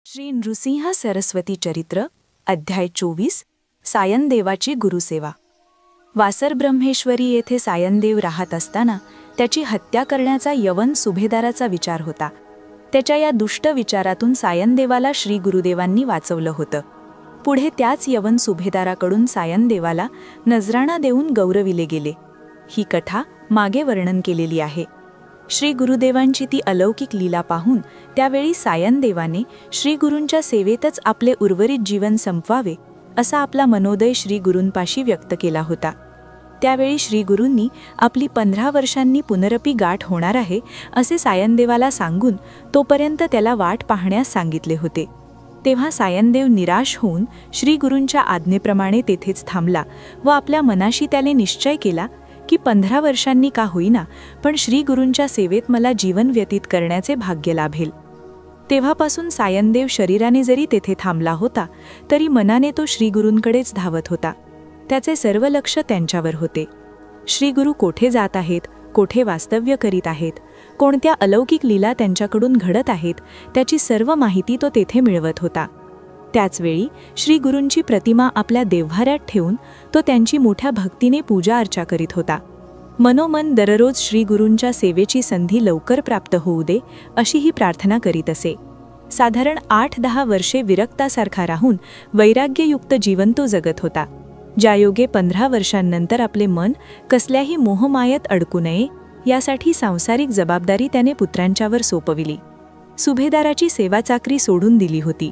श्री नृसिंह सरस्वती चरित्र अध्याय 24 सायनदेवाची गुरुसेवा। वासर ब्रह्मेश्वरी येथे सायनदेव राहत असताना त्याची हत्या करण्याचा यवन सुभेदाराचा विचार होता। त्याच्या या दुष्ट विचारातून सायनदेवाला श्री गुरुदेवांनी वाचवलं होतं। पुढे त्याच यवन सुभेदाराकडून सायनदेवाला नजराणा देऊन गौरविले गेले। ही कथा मागे वर्णन केलेली आहे। श्री गुरुदेवांची ती अलौकिक लीला पाहून त्यावेळी सायनदेवाने श्री गुरूंच्या सेवेतच आपले उर्वरित जीवन संपवावे असा आपला मनोदय श्री गुरूंपाशी व्यक्त केला होता। त्यावेळी श्री गुरूंनी आपली 15 वर्षांनी पुनरपी गाठ होणार आहे असे सायनदेवाला सांगून तोपर्यंत त्याला वाट पाहण्यास सांगितले होते। तेव्हा सायनदेव निराश होऊन श्री गुरूंच्या आज्ञेप्रमाणे तेथेच थांबला व आपल्या मनाशी त्याने निश्चय केला की 15 वर्षांनी का होईना पण श्री गुरूंच्या सेवेत मला जीवन व्यतीत करण्याचे भाग्य लाभेल। तेव्हापासून सायनदेव शरीराने जरी तेथे थांबला होता तरी मनाने तो श्री गुरूंकडेच धावत होता। त्याचे सर्व लक्ष त्यांच्यावर होते। श्री गुरु कोठे जात आहेत, कोठे वास्तव्य करीत आहेत, कोणत्या अलौकिक लीला त्यांच्याकडून घडत आहेत त्याची सर्व माहिती तो तेथे मिळवत होता। त्याचवेळी श्री गुरूंची प्रतिमा आपल्या देव्हाऱ्यात ठेवून तो त्यांची मोठ्या भक्तीने पूजा अर्चा करीत होता। मनोमन दररोज श्री गुरूंच्या सेवेची संधी लवकर प्राप्त होऊ दे अशी ही प्रार्थना करीत असे। साधारण 8-10 वर्षे विरक्तासारखा राहून वैराग्ययुक्त जीवन तो जगत होता। ज्यायोगे 15 वर्षांनंतर आपले मन कसल्याही मोहमायेत अडकू नये यासाठी सांसारिक जबाबदारी त्याने पुत्रांच्यावर सोपविली। सुभेदाराची सेवा चाकरी सोडून दिली होती।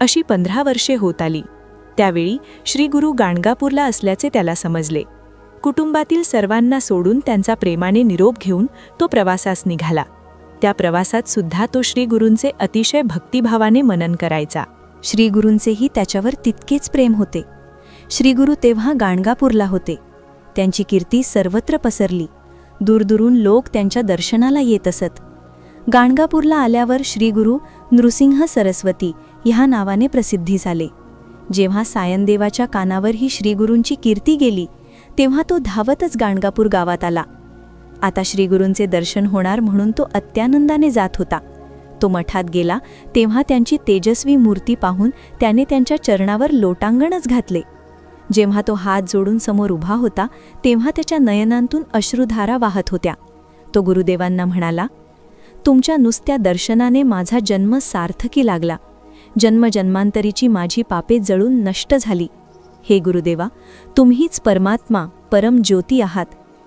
अशी 15 वर्षे होत आली। त्यावेळी श्री गुरु गाणगापूरला असल्याचे त्याला समजले। कुटुंबातील सर्वांना सोडून त्यांचा प्रेमाने निरोप घेऊन तो प्रवासास निघाला। त्या प्रवासात सुद्धा तो श्री गुरूंचे अतिशय भक्तिभावाने मनन करायचा। श्री गुरूंचेही त्याच्यावर तितकेच प्रेम होते। श्री गुरु तेव्हा गाणगापूरला होते। त्यांची कीर्ती सर्वत्र पसरली। दूरदूरून लोक त्यांच्या दर्शनाला येत असत। गाणगापूरला आल्यावर श्री गुरु नृसिंह सरस्वती ह्या नावाने प्रसिद्धी झाले। जेव्हा सायनदेवाच्या कानावर ही श्री गुरूंची कीर्ती गेली तेव्हा तो धावतच गाणगापूर गावात आला। आता श्री गुरूंचे दर्शन होणार म्हणून तो अत्यानंदाने जात होता। तो मठात गेला तेव्हा त्यांची तेजस्वी मूर्ती पाहून त्याने त्यांच्या चरणावर लोटांगणच घातले। जेव्हा तो हात जोडून समोर उभा होता तेव्हा त्याच्या नयनांतून अश्रुधारा वाहत होत्या। तो गुरुदेवांना म्हणाला, तुमच्या नुसत्या दर्शनाने माझा जन्म सार्थकी लागला। जन्मजन्मांतरीची माझी पापे जळून नष्ट झाली। हे गुरुदेवा, तुम्हीच परमात्मा परम ज्योती आहात।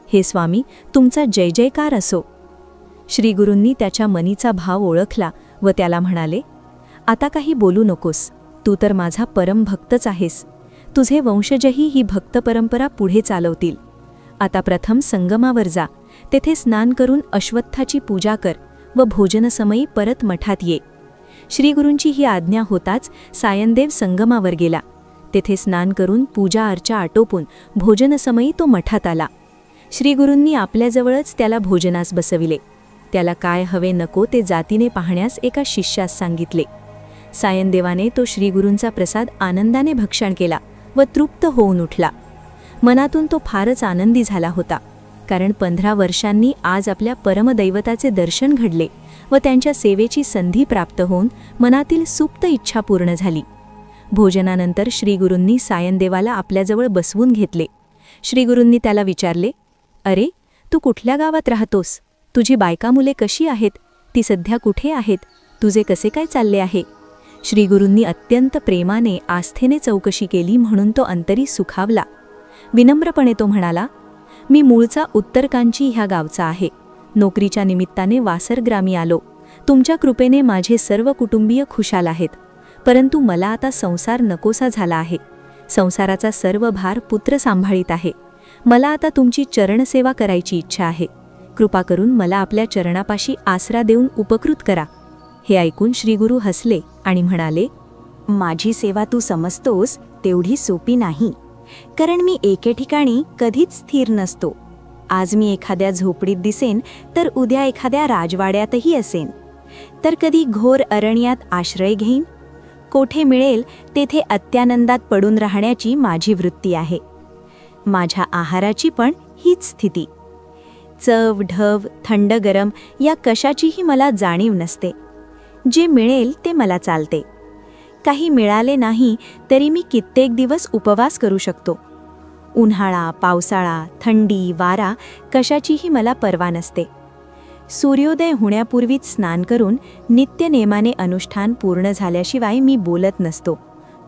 हे स्वामी, तुमचा जय जयकार असो। श्री गुरूंनी त्याच्या मनीचा भाव ओळखला व त्याला म्हणाले, आता काही बोलू नकोस। तू तर माझा परम भक्तच आहेस। तुझे वंशजही ही भक्त परंपरा पुढे चालवतील। आता प्रथम संगमावर जा, तेथे स्नान करून अश्वत्थाची पूजा कर व भोजनसमयी परत मठात ये। श्री गुरूंची ही आज्ञा होताच सायनदेव संगमावर गेला। तेथे स्नान करून पूजा अर्चा आटोपून भोजनसमयी तो मठात आला। श्री गुरूंनी आपल्याजवळच त्याला भोजनास बसविले। त्याला काय हवे नको ते जातीने पाहण्यास एका शिष्यास सांगितले। सायनदेवाने तो श्री गुरूंचा प्रसाद आनंदाने भक्षण केला व तृप्त होऊन उठला। मनातून तो फारच आनंदी झाला होता, कारण 15 वर्षांनी आज आपल्या परमदैवताचे दर्शन घडले व त्यांच्या सेवेची संधी प्राप्त होऊन मनातील सुप्त इच्छा पूर्ण झाली। भोजनानंतर श्री गुरूंनी सायनदेवाला आपल्याजवळ बसवून घेतले। श्री गुरूंनी त्याला विचारले, अरे, तू कुठल्या गावात राहतोस? तुझी बायका मुले कशी आहेत? ती सध्या कुठे आहेत? तुझे कसे काय चालले आहे? श्री गुरूंनी अत्यंत प्रेमाने आस्थेने चौकशी केली म्हणून तो अंतरी सुखावला। विनम्रपणे तो म्हणाला, मी मूळचा उत्तरकांची ह्या गावचा आहे। नोकरीच्या निमित्ताने वासरग्रामी आलो। तुमच्या कृपेने माझे सर्व कुटुंबीय खुशाल आहेत, परंतु मला आता संसार नकोसा झाला आहे। संसाराचा सर्व भार पुत्र सांभाळीत आहे। मला आता तुमची चरणसेवा करायची इच्छा आहे। कृपा करून मला आपल्या चरणापाशी आसरा देऊन उपकृत करा। हे ऐकून श्री गुरु हसले आणि म्हणाले, माझी सेवा तू समजतोस तेवढी सोपी नाही, कारण मी एके ठिकाणी कधीच स्थिर नसतो। आज मी एखाद्या झोपडीत दिसेन तर उद्या एखाद्या राजवाड्यातही असेन, तर कधी घोर अरण्यात आश्रय घेईन। कोठे मिळेल तेथे अत्यानंदात पडून राहण्याची माझी वृत्ती आहे। माझ्या आहाराची पण हीच स्थिती। चव ढव थंड गरम या कशाचीही मला जाणीव नसते। जे मिळेल ते मला चालते, काही मिळाले नाही तरी मी कित्येक दिवस उपवास करू शकतो. उन्हाळा, पावसाळा, थंडी, वारा कशाचीही मला पर्वा नसते. सूर्योदय होण्यापूर्वीच स्नान करून नित्यनेमाने अनुष्ठान पूर्ण झाल्याशिवाय मी बोलत नसतो,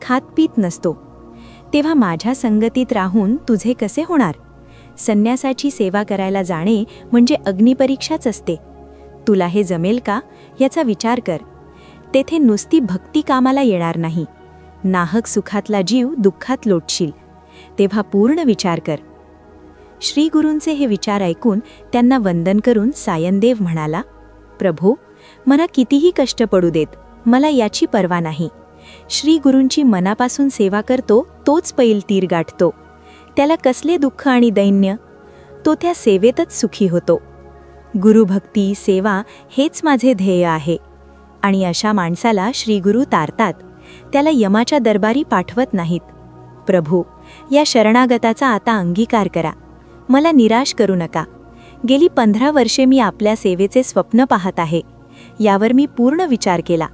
खात पीत नसतो. तेव्हा माझ्या संगतीत राहून तुझे कसे होणार? संन्यासाची सेवा करायला जाणे म्हणजे अग्निपरीक्षाच असते. तुला हे जमेल का याचा विचार कर. तेथे नुसती भक्ती कामाला येणार नाही. नाहक सुखातला जीव दुःखात लोटशील. तेव्हा पूर्ण विचार कर. श्रीगुरूंचे हे विचार ऐकून त्यांना वंदन करून सायनदेव म्हणाला, प्रभो, मला कितीही कष्ट पडू देत, मला याची पर्वा नाही. श्रीगुरूंची मनापासून सेवा करतो तोच पैल तीर गाठतो. त्याला कसले दुःख आणि दैन्य? तो त्या सेवेतच सुखी होतो. गुरुभक्ती, सेवा हेच माझे ध्येय आहे. आणि अशा माणसाला श्रीगुरू तारतात, त्याला यमाच्या दरबारी पाठवत नाहीत. प्रभू, या शरणागताचा आता अंगीकार करा. मला निराश करू नका. गेली 15 वर्षे मी आपल्या सेवेचे स्वप्न पाहत आहे. यावर मी पूर्ण विचार केला.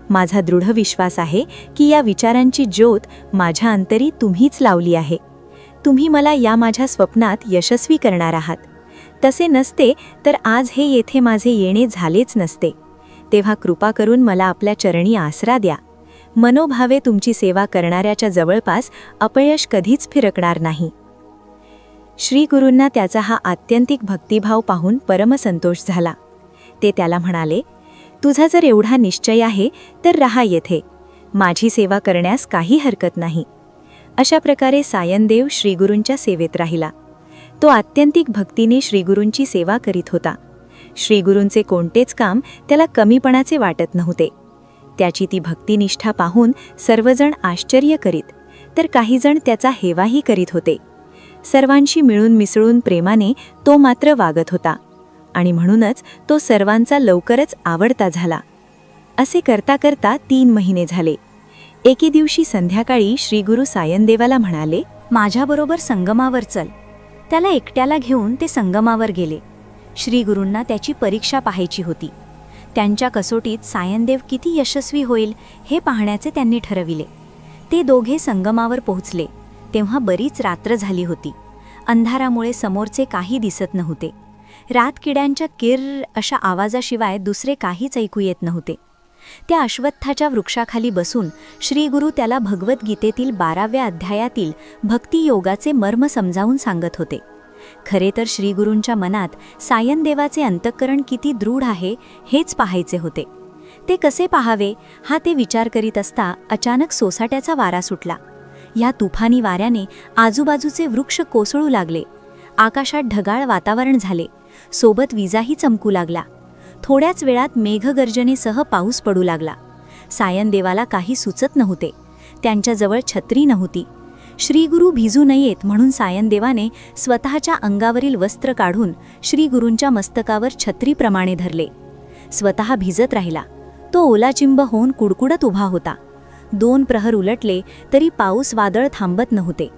माझा दृढ विश्वास आहे की या विचारांची ज्योत माझ्या अंतरी तुम्हीच लावली आहे. तुम्ही मला या माझ्या स्वप्नात यशस्वी करणार आहात. तसे नसते तर आज हे येथे माझे येणे झालेच नसते. तेव्हा कृपा करून मला आपल्या चरणी आसरा द्या. मनोभावे तुमची सेवा करणाऱ्याच्या जवळपास अपयश कधीच फिरकणार नाही. श्रीगुरूंना त्याचा हा आत्यंतिक भक्तिभाव पाहून परमसंतोष झाला. ते त्याला म्हणाले, तुझा जर एवढा निश्चय आहे तर राहा येथे. माझी सेवा करण्यास काही हरकत नाही. अशा प्रकारे सायनदेव श्रीगुरूंच्या सेवेत राहिला. तो आत्यंतिक भक्तीने श्रीगुरूंची सेवा करीत होता. श्रीगुरूंचे कोणतेच काम त्याला कमीपणाचे वाटत नव्हते. त्याची ती भक्तिनिष्ठा पाहून सर्वजण आश्चर्य करीत, तर काही जण त्याचा हेवाही करीत होते. सर्वांशी मिळून मिसळून प्रेमाने तो मात्र वागत होता आणि म्हणूनच तो सर्वांचा लवकरच आवडता झाला. असे करता करता 3 महिने झाले. एके दिवशी संध्याकाळी श्रीगुरू सायनदेवाला म्हणाले, माझ्याबरोबर संगमावर चल. त्याला एकट्याला घेऊन ते संगमावर गेले. श्रीगुरूंना त्याची परीक्षा पाहायची होती. त्यांच्या कसोटीत सायनदेव किती यशस्वी होईल हे पाहण्याचे त्यांनी ठरविले. ते दोघे संगमावर पोहोचले तेव्हा बरीच रात्र झाली होती. अंधारामुळे समोरचे काही दिसत नव्हते. रातकिड्यांच्या किर्र अशा आवाजाशिवाय दुसरे काहीच ऐकू येत नव्हते. त्या अश्वत्थाच्या वृक्षाखाली बसून श्रीगुरू त्याला भगवद्गीतेतील 12व्या अध्यायातील भक्तियोगाचे मर्म समजावून सांगत होते. खरे तर श्रीगुरूंच्या मनात सायनदेवाचे अंतःकरण किती दृढ आहे हेच पाहायचे होते. ते कसे पाहावे हा ते विचार करीत असता अचानक सोसाट्याचा वारा सुटला. या तुफानी वाऱ्याने आजूबाजूचे वृक्ष कोसळू लागले. आकाशात ढगाळ वातावरण झाले. सोबत विजाही चमकू लागला. थोड्याच वेळात मेघगर्जनेसह पाऊस पडू लागला. सायनदेवाला काही सुचत नव्हते. त्यांच्याजवळ छत्री नव्हती. श्रीगुरू भिजू नयेत म्हणून सायनदेवाने स्वतःच्या अंगावरील वस्त्र काढून श्रीगुरूंच्या मस्तकावर छत्रीप्रमाणे धरले. स्वतः भिजत राहिला. तो ओलाचिंब होऊन कुडकुडत उभा होता. 2 प्रहर उलटले तरी पाऊस वादळ थांबत नव्हते.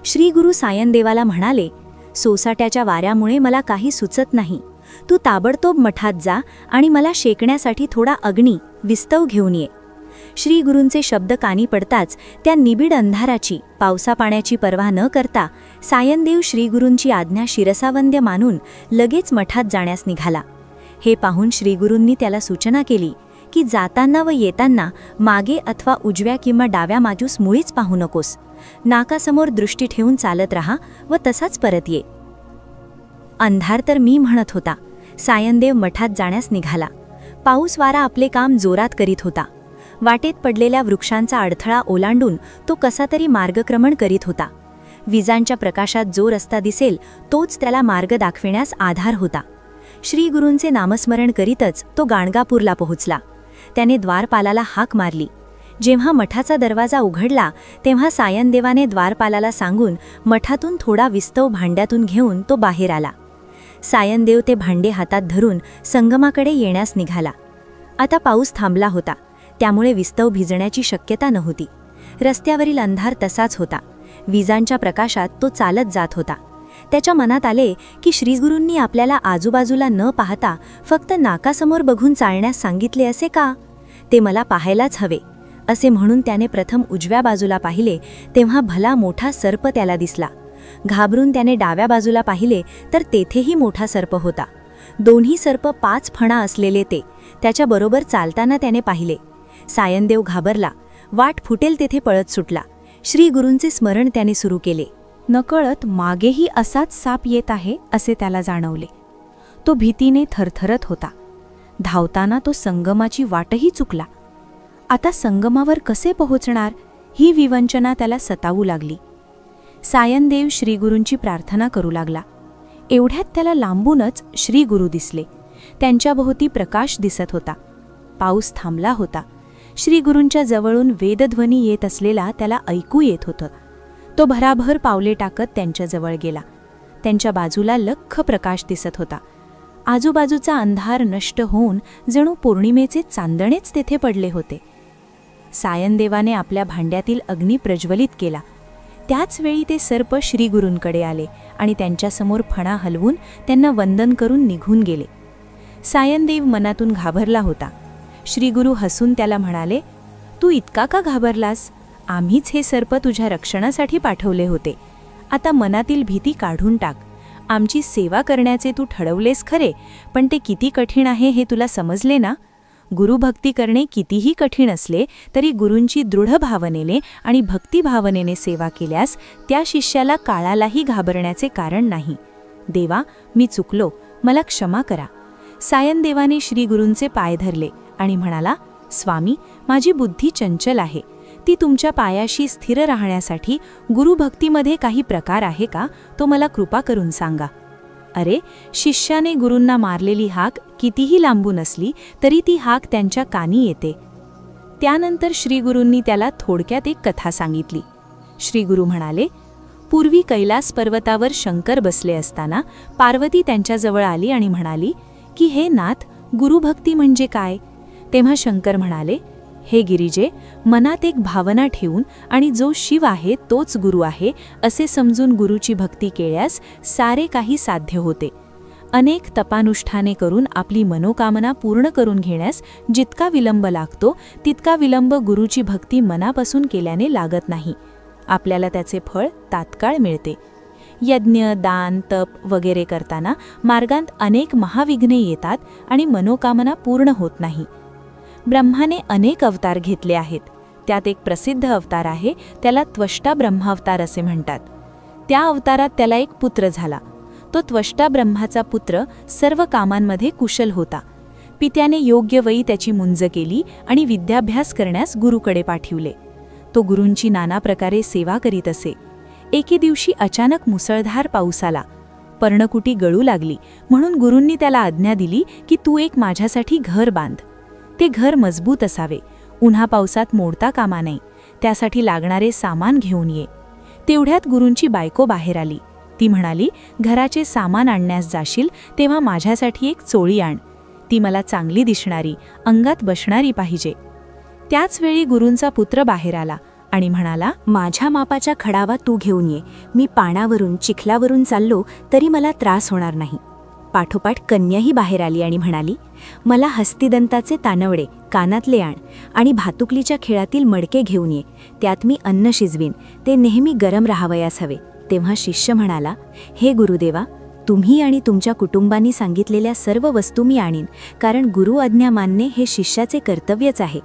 श्रीगुरू सायनदेवाला म्हणाले, सोसाट्याच्या वाऱ्यामुळे मला काही सुचत नाही. तू ताबडतोब मठात जा आणि मला शेकण्यासाठी थोडा अग्नी विस्तव घेऊन ये. श्रीगुरूंचे शब्द कानी पडताच त्या निबिड अंधाराची, पावसापाण्याची पर्वा न करता सायनदेव श्रीगुरूंची आज्ञा शिरसावंद्य मानून लगेच मठात जाण्यास निघाला. हे पाहून श्रीगुरूंनी त्याला सूचना केली की जाताना व येताना मागे अथवा उजव्या किंवा डाव्या बाजूस मुळीच पाहू नकोस. नाकासमोर दृष्टी ठेवून चालत राहा व तसाच परत ये. अंधार तर मी म्हणत होता. सायनदेव मठात जाण्यास निघाला. पाऊस वारा आपले काम जोरात करीत होता. वाटेत पडलेल्या वृक्षांचा अडथळा ओलांडून तो कसा तरी मार्गक्रमण करीत होता. विजांच्या प्रकाशात जो रस्ता दिसेल तोच त्याला मार्ग दाखविण्यास आधार होता. श्रीगुरूंचे नामस्मरण करीतच तो गाणगापूरला पोहोचला. त्याने द्वारपालाला हाक मारली. जेव्हा मठाचा दरवाजा उघडला तेव्हा सायनदेवाने द्वारपालाला सांगून मठातून थोडा विस्तव भांड्यातून घेऊन तो बाहेर आला. सायनदेव ते भांडे हातात धरून संगमाकडे येण्यास निघाला. आता पाऊस थांबला होता, त्यामुळे विस्तव भिजण्याची शक्यता नव्हती. रस्त्यावरील अंधार तसाच होता. विजांच्या प्रकाशात तो चालत जात होता. त्याच्या मनात आले की श्रीगुरूंनी आपल्याला आजूबाजूला न पाहता फक्त नाकासमोर बघून चालण्यास सांगितले असे का? ते मला पाहायलाच हवे. असे म्हणून त्याने प्रथम उजव्या बाजूला पाहिले तेव्हा भला मोठा सर्प त्याला दिसला. घाबरून त्याने डाव्या बाजूला पाहिले तर तेथेही मोठा सर्प होता. दोन्ही सर्प 5 फणा असलेले ते. त्याच्याबरोबर चालताना त्याने पाहिले. सायनदेव घाबरला. वाट फुटेल तेथे पळत सुटला. श्री गुरूंचे स्मरण त्याने सुरू केले. नकळत मागेही असाच साप येत आहे असे त्याला जाणवले. तो भीतीने थरथरत होता. धावताना तो संगमाची वाटही चुकला. आता संगमावर कसे पोहोचणार ही विवंचना त्याला सतावू लागली. सायनदेव श्रीगुरूंची प्रार्थना करू लागला. एवढ्यात त्याला लांबूनच श्रीगुरू दिसले. त्यांच्याभोवती प्रकाश दिसत होता. पाऊस थांबला होता. श्रीगुरूंच्या जवळून वेदध्वनी येत असलेला त्याला ऐकू येत होतं. तो भराभर पावले टाकत त्यांच्याजवळ गेला. त्यांच्या बाजूला लख्ख प्रकाश दिसत होता. आजूबाजूचा अंधार नष्ट होऊन जणू पौर्णिमेचे चांदणेच तेथे पडले होते. सायनदेवाने आपल्या भांड्यातील अग्नी प्रज्वलित केला. त्याच वेळी ते सर्प श्रीगुरूंकडे आले आणि त्यांच्यासमोर फणा हलवून त्यांना वंदन करून निघून गेले. सायनदेव मनातून घाबरला होता. श्रीगुरू हसून त्याला म्हणाले, तू इतका का घाबरलास? आम्हीच हे सर्प तुझ्या रक्षणासाठी पाठवले होते. आता मनातील भीती काढून टाक. आमची सेवा करण्याचे तू ठरवलेस खरे, पण ते किती कठीण आहे हे तुला समजले ना? गुरुभक्ती करणे कितीही कठीण असले तरी गुरूंची दृढ भावनेने आणि भक्तिभावनेने सेवा केल्यास त्या शिष्याला काळालाही घाबरण्याचे कारण नाही. देवा, मी चुकलो, मला क्षमा करा. सायनदेवाने श्रीगुरूंचे पाय धरले आणि म्हणाला, स्वामी, माझी बुद्धी चंचल आहे. ती तुमच्या पायाशी स्थिर राहण्यासाठी गुरुभक्तीमध्ये काही प्रकार आहे का, तो मला कृपा करून सांगा. अरे, शिष्याने गुरूंना मारलेली हाक कितीही लांबून असली तरी ती हाक त्यांच्या कानी येते. त्यानंतर श्रीगुरूंनी त्याला थोडक्यात एक कथा सांगितली. श्रीगुरू म्हणाले, पूर्वी कैलास पर्वतावर शंकर बसले असताना पार्वती त्यांच्याजवळ आली आणि म्हणाली की हे नाथ, गुरुभक्ती म्हणजे काय? तेव्हा शंकर म्हणाले, हे गिरिजे, मनात एक भावना ठेवून आणि जो शिव आहे तोच गुरु आहे असे समजून गुरुची भक्ती केल्यास सारे काही साध्य होते. अनेक तपानुष्ठाने करून आपली मनोकामना पूर्ण करून घेण्यास जितका विलंब लागतो तितका विलंब गुरुची भक्ती मनापासून केल्याने लागत नाही. आपल्याला त्याचे फळ तात्काळ मिळते. यज्ञ, दान, तप वगैरे करताना मार्गांत अनेक महाविघ्ने येतात आणि मनोकामना पूर्ण होत नाही. ब्रह्माने अनेक अवतार घेतले आहेत. त्यात एक प्रसिद्ध अवतार आहे, त्याला त्वष्टा ब्रह्मावतार असे म्हणतात. त्या अवतारात त्याला एक पुत्र झाला. तो त्वष्टा ब्रह्माचा पुत्र सर्व कामांमध्ये कुशल होता. पित्याने योग्य वेळी त्याची मुंज केली आणि विद्याभ्यास करण्यास गुरुकडे पाठविले. तो गुरूंची नाना प्रकारे सेवा करीत असे. एके दिवशी अचानक मुसळधार पाऊस आला. पर्णकुटी गळू लागली म्हणून गुरूंनी त्याला आज्ञा दिली की तू एक माझ्यासाठी घर बांध. ते घर मजबूत असावे, उन्हा पावसात मोडता कामा नये. त्यासाठी लागणारे सामान घेऊन ये. तेवढ्यात गुरूंची बायको बाहेर आली. ती म्हणाली, घराचे सामान आणण्यास जाशील तेव्हा माझ्यासाठी एक चोळी आण. ती मला चांगली दिसणारी, अंगात बसणारी पाहिजे. त्याच वेळी गुरूंचा पुत्र बाहेर आला आणि म्हणाला, माझ्या मापाच्या खडावा तू घेऊन ये. मी पाण्यावरून चिखलावरून चाललो तरी मला त्रास होणार नाही. पाठोपाठ कन्याही बाहेर आली आणि म्हणाली, मला हस्तिदंताचे तानवडे कानातले आण आणि भातुकलीच्या खेळातील मडके घेऊन ये. त्यात मी अन्न शिजवीन, ते नेहमी गरम राहावयास हवे. तेव्हा शिष्य म्हणाला, हे गुरुदेवा, तुम्ही आणि तुमच्या कुटुंबांनी सांगितलेल्या सर्व वस्तू मी आणीन, कारण गुरु आज्ञा मानणे हे शिष्याचे कर्तव्यच आहे.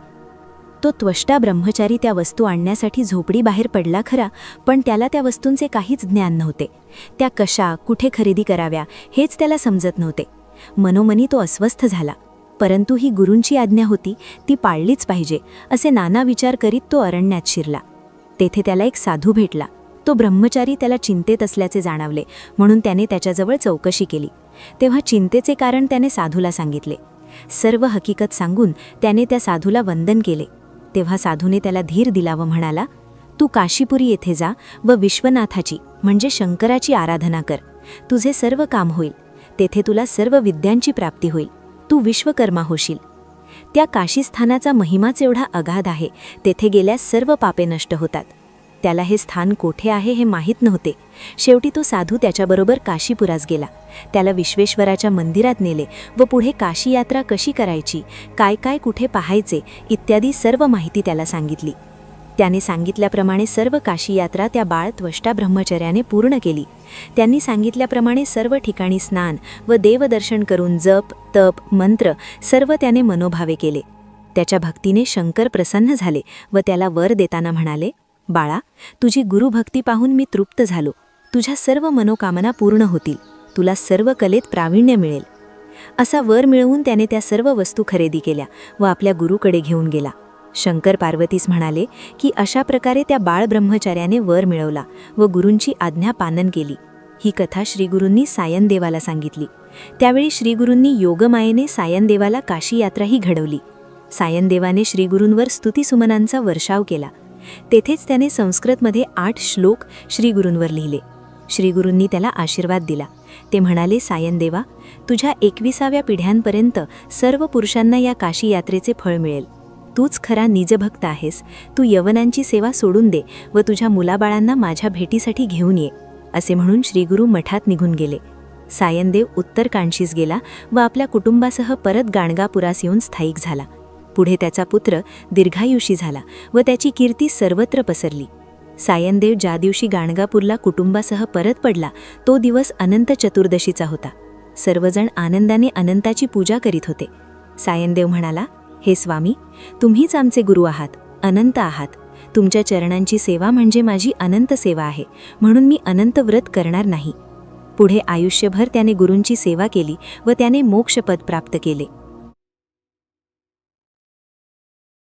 तो त्वष्टा ब्रह्मचारी त्या वस्तू आणण्यासाठी झोपडी बाहेर पडला खरा, पण त्याला त्या वस्तूंचे काहीच ज्ञान नव्हते. त्या कशा, कुठे खरेदी कराव्या हेच त्याला समजत नव्हते. मनोमनी तो अस्वस्थ झाला. परंतु ही गुरूंची आज्ञा होती, ती पाळलीच पाहिजे असे नाना विचार करीत तो अरण्यात शिरला. तेथे त्याला एक साधू भेटला. तो ब्रह्मचारी त्याला चिंतेत असल्याचे जाणवले म्हणून त्याने त्याच्याजवळ चौकशी केली. तेव्हा चिंतेचे कारण त्याने साधूला सांगितले. सर्व हकीकत सांगून त्याने त्या साधूला वंदन केले. तेव्हा साधूने त्याला धीर दिला व म्हणाला, तू काशीपुरी येथे जा व विश्वनाथाची म्हणजे शंकराची आराधना कर. तुझे सर्व काम होईल. तेथे तुला सर्व विद्यांची प्राप्ती होईल. तू विश्वकर्मा होशील. त्या काशीस्थानाचा महिमाच एवढा अगाध आहे, तेथे गेल्यास सर्व पापे नष्ट होतात. त्याला हे स्थान कोठे आहे हे माहीत नव्हते. शेवटी तो साधू त्याच्याबरोबर काशीपुरास गेला. त्याला विश्वेश्वराच्या मंदिरात नेले व पुढे काशी यात्रा कशी करायची, काय काय कुठे पाहायचे इत्यादी सर्व माहिती त्याला सांगितली. त्याने सांगितल्याप्रमाणे सर्व काशी यात्रा त्या बाळ त्वष्टा ब्रह्मचर्याने पूर्ण केली. त्यांनी सांगितल्याप्रमाणे सर्व ठिकाणी स्नान व देवदर्शन करून जप, तप, मंत्र सर्व त्याने मनोभावे केले. त्याच्या भक्तीने शंकर प्रसन्न झाले व त्याला वर देताना म्हणाले, बाळा, तुझी गुरुभक्ती पाहून मी तृप्त झालो. तुझ्या सर्व मनोकामना पूर्ण होतील. तुला सर्व कलेत प्रावीण्य मिळेल. असा वर मिळवून त्याने त्या सर्व वस्तू खरेदी केल्या व आपल्या गुरुकडे घेऊन गेला. शंकर पार्वतीस म्हणाले की अशा प्रकारे त्या बाळ ब्रह्मचार्याने वर मिळवला व गुरूंची आज्ञा पालन केली. ही कथा श्रीगुरूंनी सायनदेवाला सांगितली. त्यावेळी श्रीगुरूंनी योगमायेने सायनदेवाला काशी यात्राही घडवली. सायनदेवाने श्रीगुरूंवर स्तुतिसुमनांचा वर्षाव केला. तेथेच त्याने संस्कृतमध्ये 8 श्लोक श्रीगुरूंवर लिहिले. श्रीगुरूंनी त्याला आशीर्वाद दिला. ते म्हणाले, सायनदेवा, तुझ्या 21व्या पिढ्यांपर्यंत सर्व पुरुषांना या काशी यात्रेचे फळ मिळेल. तूच खरा निजभक्त आहेस. तू यवनांची सेवा सोडून दे व तुझ्या मुलाबाळांना माझ्या भेटीसाठी घेऊन ये, असे म्हणून श्रीगुरू मठात निघून गेले. सायनदेव उत्तर कांशीस गेला व आपल्या कुटुंबासह परत गाणगापुरास येऊन स्थायिक झाला. पुढे त्याचा पुत्र दीर्घायुषी झाला व त्याची कीर्ती सर्वत्र पसरली. सायनदेव ज्या दिवशी गाणगापूरला कुटुंबासह परत पडला तो दिवस अनंत चतुर्दशीचा होता. सर्वजण आनंदाने अनंताची पूजा करीत होते. सायनदेव म्हणाला, हे स्वामी, तुम्हीच आमचे गुरु आहात, अनंत आहात. तुमच्या चरणांची सेवा म्हणजे माझी अनंत सेवा आहे, म्हणून मी अनंत व्रत करणार नाही. पुढे आयुष्यभर त्याने गुरूंची सेवा केली व त्याने मोक्षपद प्राप्त केले.